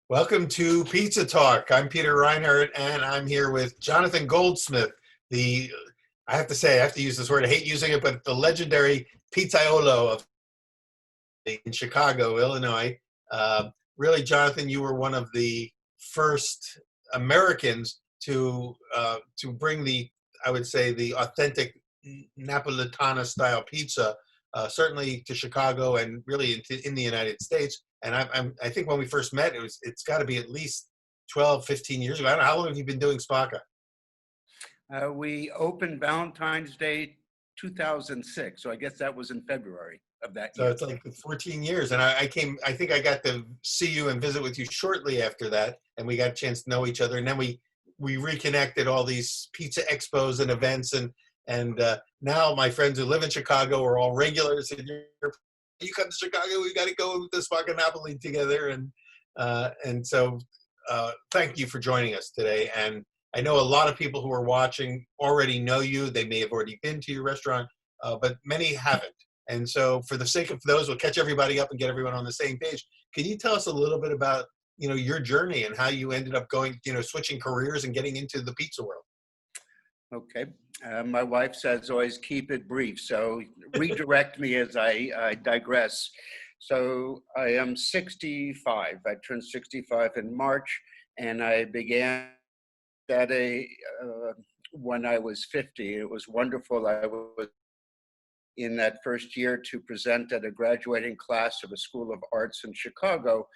Welcome to Pizza Talk. I'm Peter Reinhardt, and I'm here with Jonathan Goldsmith, the, I have to say, I have to use this word, I hate using it, but the legendary pizzaiolo of in Chicago, Illinois. Really, Jonathan, you were one of the first Americans to bring the, I would say, the authentic Napolitana style pizza, certainly to Chicago and really in the United States. And I think when we first met, it's got to be at least 12, 15 years ago. I don't know, how long have you been doing Spacca? We opened Valentine's Day 2006, so I guess that was in February of that So year. it's like 14 years. And I think I got to see you and visit with you shortly after that. And we got a chance to know each other. And then we reconnected all these pizza expos and events. And now my friends who live in Chicago are all regulars. And you come to Chicago, we got to go to Spacca Napoli together. And so thank you for joining us today. And I know a lot of people who are watching already know you. They may have already been to your restaurant, but many haven't. And so for the sake of those, we'll catch everybody up and get everyone on the same page. Can you tell us a little bit about, your journey and how you ended up going, switching careers and getting into the pizza world? Okay. My wife says always keep it brief, so redirect me as I digress. So I am 65. I turned 65 in March, and I began when I was 50. It was wonderful. I was in that first year to present at a graduating class of a School of Arts in Chicago.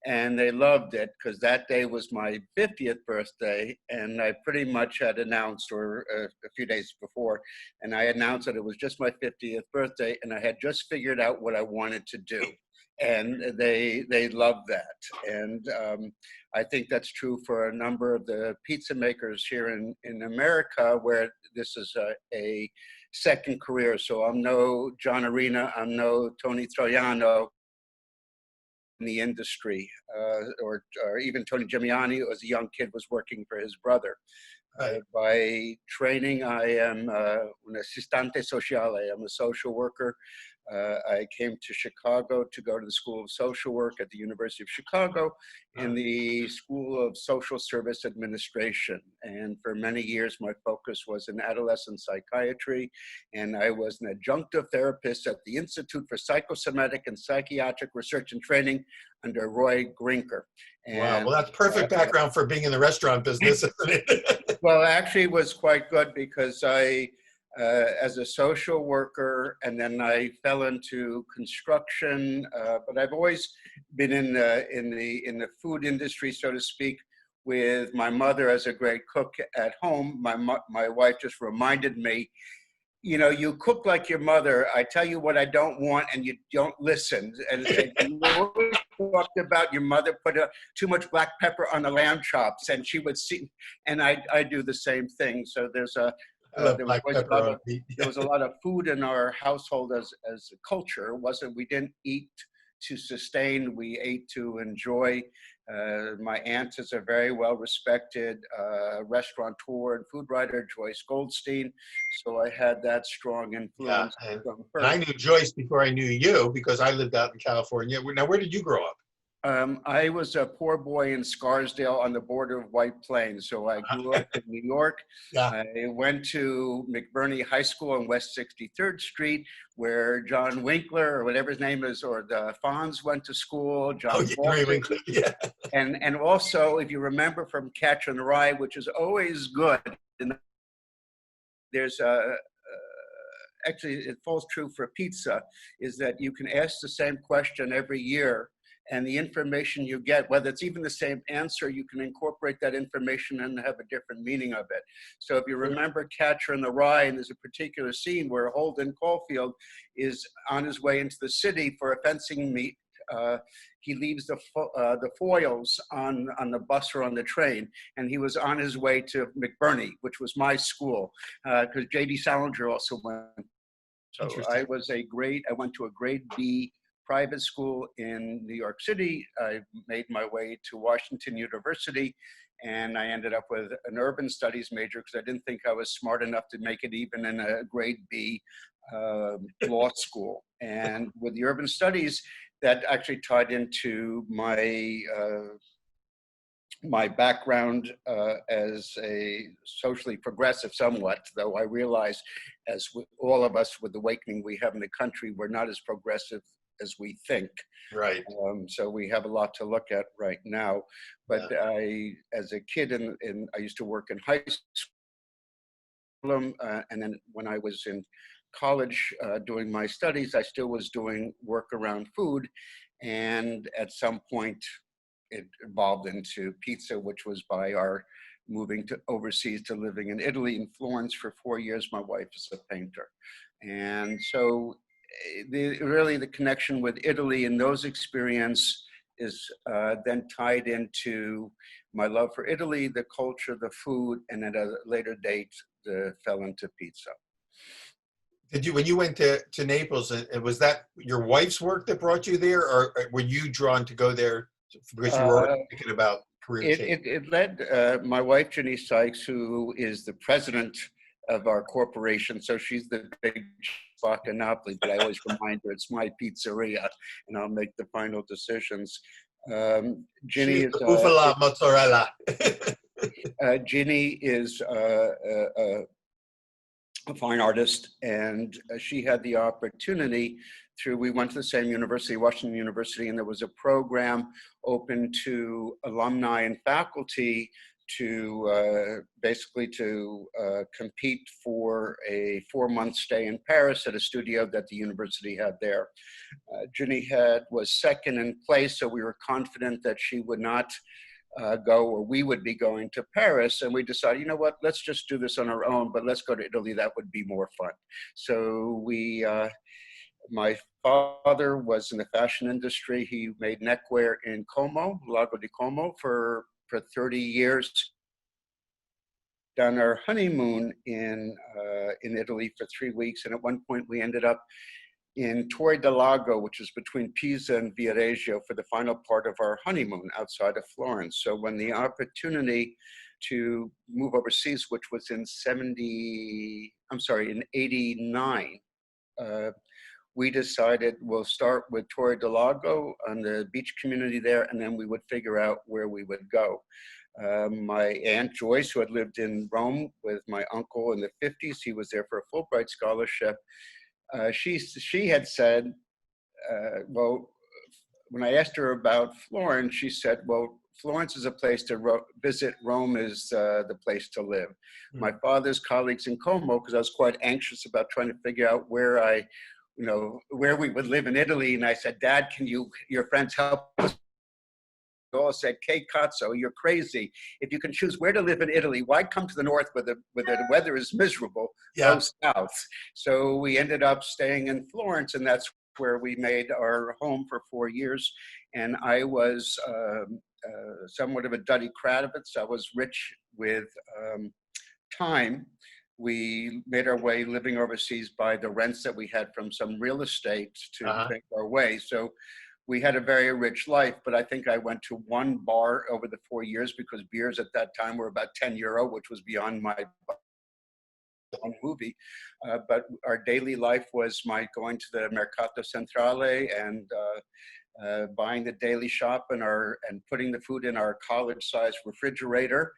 And they loved it because that day was my 50th birthday. And I pretty much had announced, or a few days before, and I announced that it was just my 50th birthday. And I had just figured out what I wanted to do. And they loved that. And I think that's true for a number of the pizza makers here in America, where this is a second career. So I'm no John Arena, I'm no Tony Troiano in the industry, or even Tony Gimiani, who as a young kid was working for his brother. By training, I am un assistante sociale. I'm a social worker. I came to Chicago to go to the School of Social Work at the University of Chicago in the School of Social Service Administration. And for many years, my focus was in adolescent psychiatry. And I was an adjunctive therapist at the Institute for Psychosomatic and Psychiatric Research and Training under Roy Grinker. And, wow, well, that's perfect background for being in the restaurant business, isn't it? Well, actually, it was quite good because as a social worker, and then I fell into construction. But I've always been in the food industry, so to speak. With my mother as a great cook at home, my wife just reminded me, you cook like your mother. I tell you what I don't want, and you don't listen. And you always talked about your mother put too much black pepper on the lamb chops, and she would see, and I do the same thing. So there was a lot of food in our household as a culture. We didn't eat to sustain, we ate to enjoy. My aunt is a very well-respected restaurateur and food writer, Joyce Goldstein. So I had that strong influence from her. And I knew Joyce before I knew you because I lived out in California. Now, where did you grow up? I was a poor boy in Scarsdale on the border of White Plains. So I grew up in New York. Yeah. I went to McBurney High School on West 63rd Street, where John Winkler, or whatever his name is, or the Fonz went to school. John Winkler, yeah. And also, if you remember from Catcher in the Rye, which is always good, there's actually, it falls true for pizza, is that you can ask the same question every year, and the information you get, whether it's even the same answer, you can incorporate that information and have a different meaning of it. So if you remember Catcher in the Rye, and there's a particular scene where Holden Caulfield is on his way into the city for a fencing meet. He leaves the foils on the bus or on the train, and he was on his way to McBurney, which was my school, because J.D. Salinger also went. So I went to a grade B private school in New York City. I made my way to Washington University, and I ended up with an urban studies major because I didn't think I was smart enough to make it even in a grade B law school. And with the urban studies, that actually tied into my my background as a socially progressive somewhat, though I realize, as with all of us with the awakening we have in the country, we're not as progressive as we think. Right. So we have a lot to look at right now. But Yeah. as a kid, I used to work in high school, and then when I was in college doing my studies, I still was doing work around food. And at some point, it evolved into pizza, which was by our moving to overseas to living in Italy, in Florence for 4 years. My wife is a painter. And so really the connection with Italy and those experience is then tied into my love for Italy, the culture, the food, and at a later date, fell into pizza. Did you, when you went to Naples, and was that your wife's work that brought you there, or were you drawn to go there because you were Uh, already thinking about career change? it led my wife, Jenny Sykes, who is the president of our corporation. So she's the big Spacca Napoli, but I always remind her it's my pizzeria and I'll make the final decisions. Ginny She's is the bufala mozzarella. Ginny is a fine artist, and she had the opportunity we went to the same university, Washington University, and there was a program open to alumni and faculty to basically to compete for a 4-month stay in Paris at a studio that the university had there. Ginny was second in place, so we were confident that she would not go, or we would be going to Paris. And we decided, you know what, let's just do this on our own, but let's go to Italy. That would be more fun. So my father was in the fashion industry. He made neckwear in Como, Lago di Como, for 30 years. Done our honeymoon in Italy for 3 weeks. And at one point we ended up in Torre del Lago, which is between Pisa and Viareggio, for the final part of our honeymoon outside of Florence. So when the opportunity to move overseas, which was in 89, we decided we'll start with Torre del Lago on the beach community there, and then we would figure out where we would go. My Aunt Joyce, who had lived in Rome with my uncle in the 50s, he was there for a Fulbright scholarship. She had said, well, when I asked her about Florence, she said, well, Florence is a place to visit. Rome is the place to live. Mm-hmm. My father's colleagues in Como, because I was quite anxious about trying to figure out where we would live in Italy. And I said, Dad, can your friends help us? They all said, "Che cazzo, you're crazy. If you can choose where to live in Italy, why come to the north where the weather is miserable? Yeah. Go south." So we ended up staying in Florence, and that's where we made our home for 4 years. And I was somewhat of a Duddy Kravitz. I was rich with time. We made our way living overseas by the rents that we had from some real estate to make our way. So we had a very rich life, but I think I went to one bar over the 4 years because beers at that time were about €10, which was beyond my movie. But our daily life was my going to the Mercato Centrale and buying the daily shop and putting the food in our college-sized refrigerator,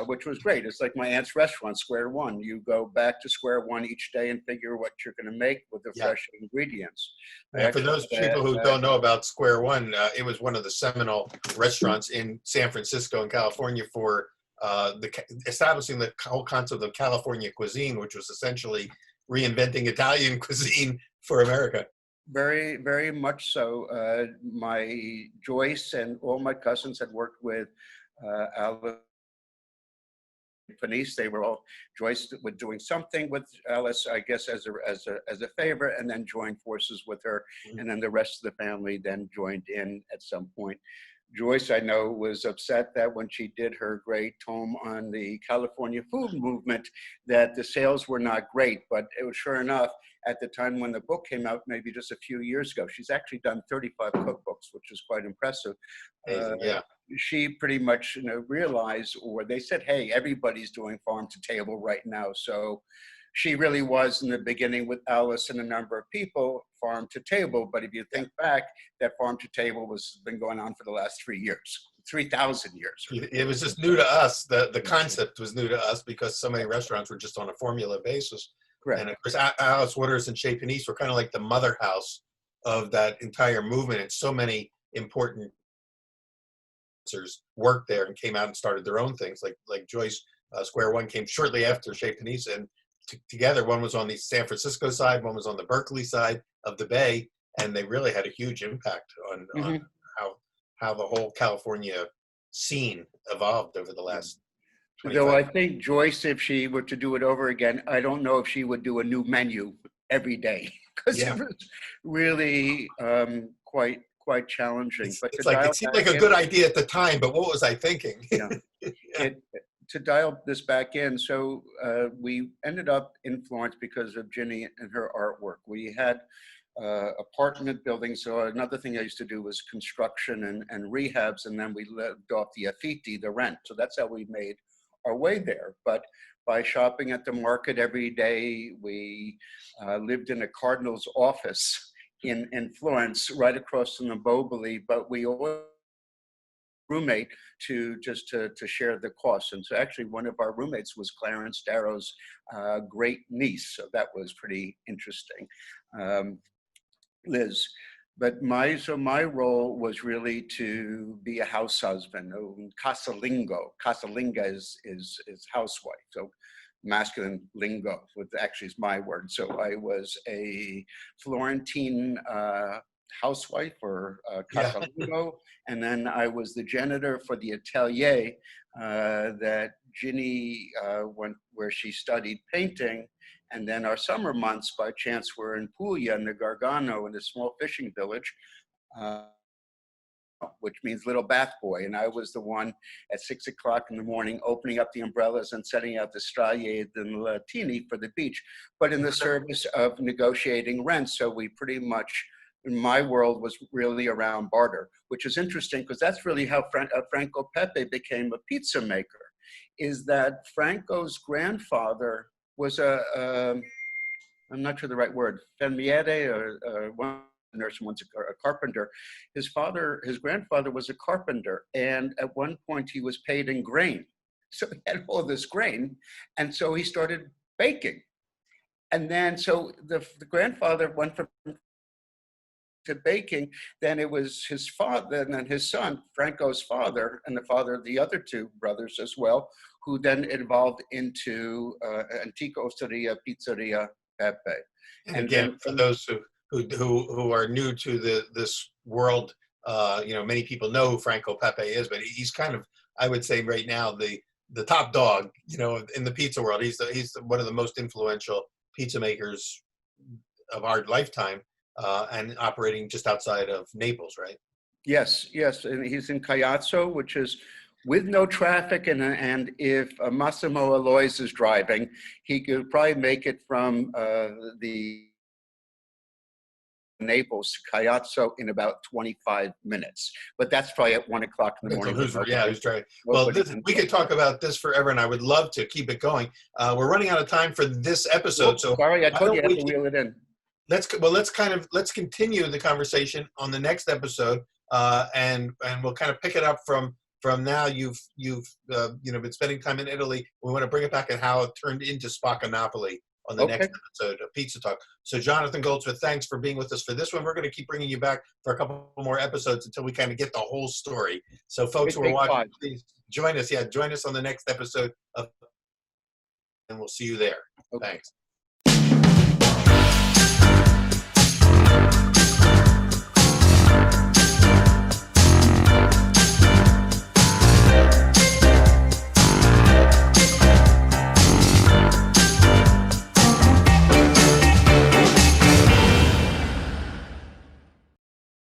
which was great. It's like my aunt's restaurant, Square One. You go back to Square One each day and figure what you're going to make with the fresh ingredients. And for those people who don't know about Square One, it was one of the seminal restaurants in San Francisco and California for establishing the whole concept of California cuisine, which was essentially reinventing Italian cuisine for America. Very, very much so. My Joyce and all my cousins had worked with Alice Panice. They were all, Joyce was doing something with Alice, I guess, as a favor, and then joined forces with her. Mm-hmm. And then the rest of the family then joined in at some point. Joyce, I know, was upset that when she did her great tome on the California food movement, that the sales were not great. But it was sure enough, at the time when the book came out, maybe just a few years ago, she's actually done 35 cookbooks, which is quite impressive. Yeah. She pretty much realized, or they said, hey, everybody's doing farm to table right now. So she really was in the beginning with Alice and a number of people, farm to table. But if you think back, that farm to table been going on for the last 3 years. 3,000 years. It was just new to us. The concept was new to us because so many restaurants were just on a formula basis. Correct. And of course, Alice Waters and Chez Panisse were kind of like the mother house of that entire movement. And so many important worked there and came out and started their own things. Like Joyce Square One came shortly after Chez Panisse, and together one was on the San Francisco side, one was on the Berkeley side of the Bay, and they really had a huge impact on how the whole California scene evolved over the last 25 Though I think Joyce, if she were to do it over again, I don't know if she would do a new menu every day, because it was really quite challenging. But it seemed like a good idea at the time, but what was I thinking? To dial this back in, so we ended up in Florence because of Ginny and her artwork. We had apartment buildings. So another thing I used to do was construction and rehabs, and then we lived off the affitti, the rent. So that's how we made our way there. But by shopping at the market every day, we lived in a cardinal's office in Florence, right across from the Boboli, but we always roommate to share the costs. And so actually one of our roommates was Clarence Darrow's great niece. So that was pretty interesting. Liz. But my role was really to be a house husband, casalingo. Casalinga is housewife, so masculine lingo, which actually is my word. So I was a Florentine housewife or casalingo, and then I was the janitor for the atelier that Ginny went, where she studied painting. And then our summer months, by chance, were in Puglia, in the Gargano, in a small fishing village, which means little bath boy. And I was the one at 6 o'clock in the morning opening up the umbrellas and setting out the Straglie and Latini for the beach, but in the service of negotiating rent. So we pretty much, in my world, was really around barter, which is interesting because that's really how Franco Pepe became a pizza maker, is that Franco's grandfather was I'm not sure the right word, fermiere, or one nurse, once a carpenter. His grandfather was a carpenter, and at one point he was paid in grain. So he had all this grain, and so he started baking. And then, so the grandfather went from to baking, then it was his father, and then his son, Franco's father, and the father of the other two brothers as well, who then evolved into Antica Osteria Pizzeria Pepe. And again, for those who are new to this world, many people know who Franco Pepe is, but he's kind of, I would say right now, the top dog, in the pizza world. He's one of the most influential pizza makers of our lifetime, and operating just outside of Naples, right? Yes, and he's in Caiazzo, which is with no traffic, and if Massimo Alois is driving, he could probably make it from the Naples to Caiazzo in about 25 minutes. But that's probably at 1 o'clock in the morning. Who's driving? Well, we could talk about this forever, and I would love to keep it going. We're running out of time for this episode, so sorry, I told you I had to wheel it in. Let's continue the conversation on the next episode, and we'll kind of pick it up from now. You've been spending time in Italy. We want to bring it back and how it turned into Spacca Napoli on the next episode of Pizza Talk. So Jonathan Goldsmith, thanks for being with us for this one. We're going to keep bringing you back for a couple more episodes until we kind of get the whole story. So folks who are watching, please join us. Yeah, join us on the next episode and we'll see you there. Thanks.